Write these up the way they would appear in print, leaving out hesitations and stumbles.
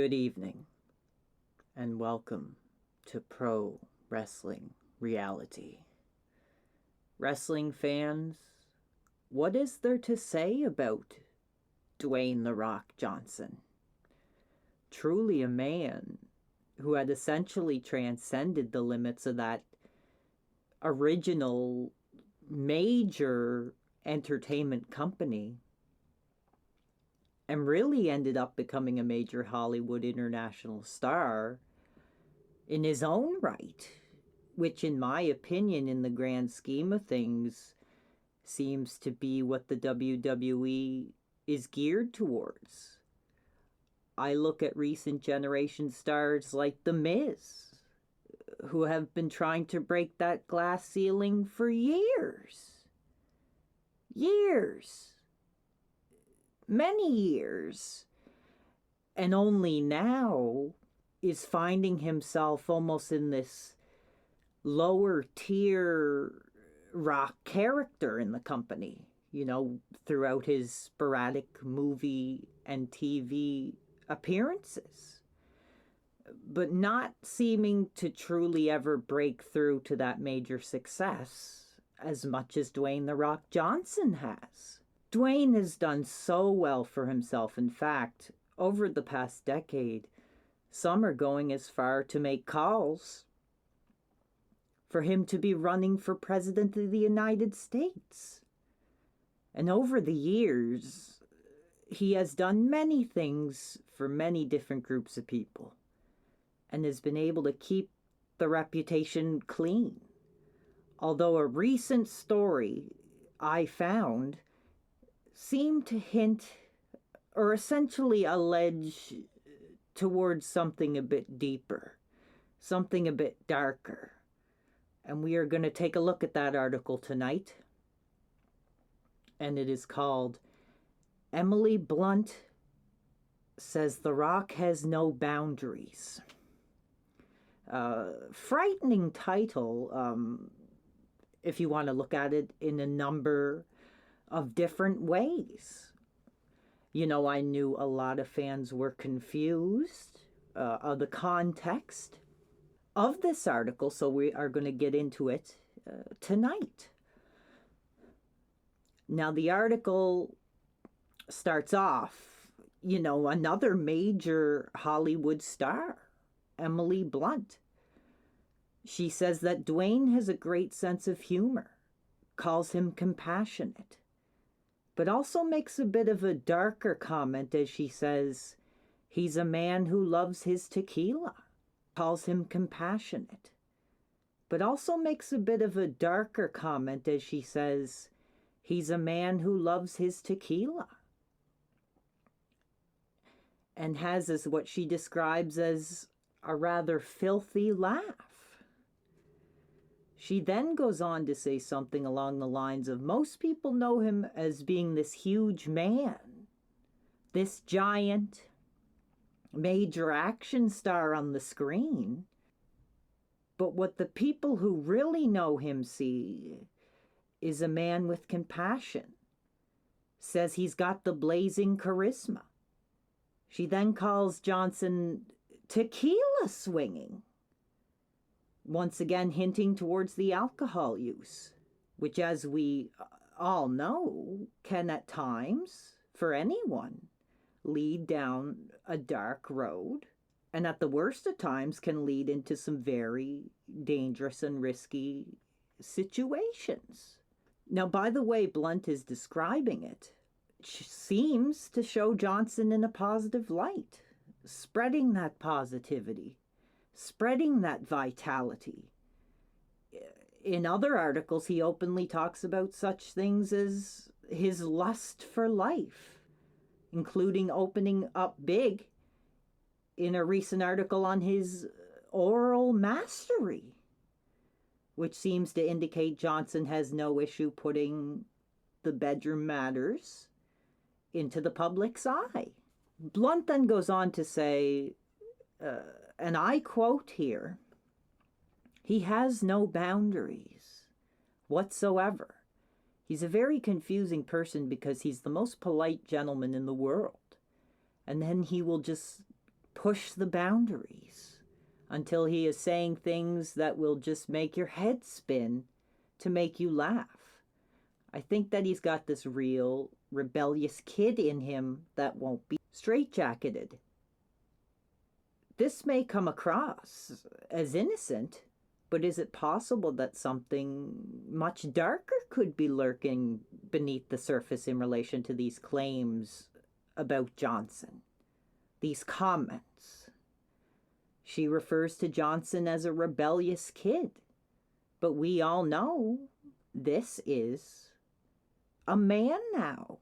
Good evening, and welcome to Pro Wrestling Reality. Wrestling fans, what is there to say about Dwayne "The Rock" Johnson? Truly a man who had essentially transcended the limits of that original major entertainment company and really ended up becoming a major Hollywood international star in his own right, which in my opinion, in the grand scheme of things, seems to be what the WWE is geared towards. I look at recent generation stars like The Miz, who have been trying to break that glass ceiling for years. Many years, and only now is finding himself almost in this lower tier Rock character in the company, throughout his sporadic movie and TV appearances, but not seeming to truly ever break through to that major success as much as Dwayne "The Rock" Johnson has. Dwayne has done so well for himself. In fact, over the past decade, some are going as far to make calls for him to be running for president of the United States. And over the years, he has done many things for many different groups of people and has been able to keep the reputation clean. Although a recent story I found seemed to hint or essentially allege towards something a bit deeper, something a bit darker. And we are going to take a look at that article tonight. And it is called Emily Blunt Says The Rock Has No Boundaries. Frightening title, if you want to look at it in a number of different ways. I knew a lot of fans were confused of the context of this article, so we are going to get into it tonight. Now, the article starts off, another major Hollywood star, Emily Blunt. She says that Dwayne has a great sense of humor, calls him compassionate, but also makes a bit of a darker comment as she says, he's a man who loves his tequila, calls him compassionate, but also makes a bit of a darker comment as she says, he's a man who loves his tequila, and has as what she describes as a rather filthy laugh. She then goes on to say something along the lines of, most people know him as being this huge man, this giant, major action star on the screen. But what the people who really know him see is a man with compassion, says he's got the blazing charisma. She then calls Johnson tequila swinging, once again hinting towards the alcohol use, which, as we all know, can at times, for anyone, lead down a dark road, and at the worst of times can lead into some very dangerous and risky situations. Now, by the way Blunt is describing it, seems to show Johnson in a positive light, spreading that positivity, spreading that vitality. In other articles, he openly talks about such things as his lust for life, including opening up big in a recent article on his oral mastery, which seems to indicate Johnson has no issue putting the bedroom matters into the public's eye. Blunt then goes on to say, and I quote here, he has no boundaries whatsoever. He's a very confusing person because he's the most polite gentleman in the world. And then he will just push the boundaries until he is saying things that will just make your head spin to make you laugh. I think that he's got this real rebellious kid in him that won't be straitjacketed. This may come across as innocent, but is it possible that something much darker could be lurking beneath the surface in relation to these claims about Johnson? These comments. She refers to Johnson as a rebellious kid, but we all know this is a man now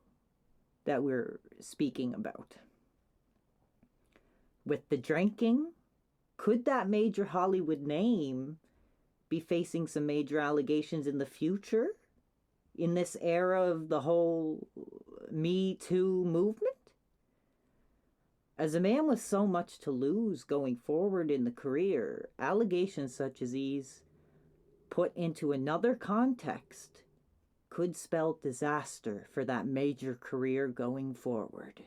that we're speaking about. With the drinking, could that major Hollywood name be facing some major allegations in the future in this era of the whole Me Too movement? As a man with so much to lose going forward in the career, allegations such as these, put into another context, could spell disaster for that major career going forward.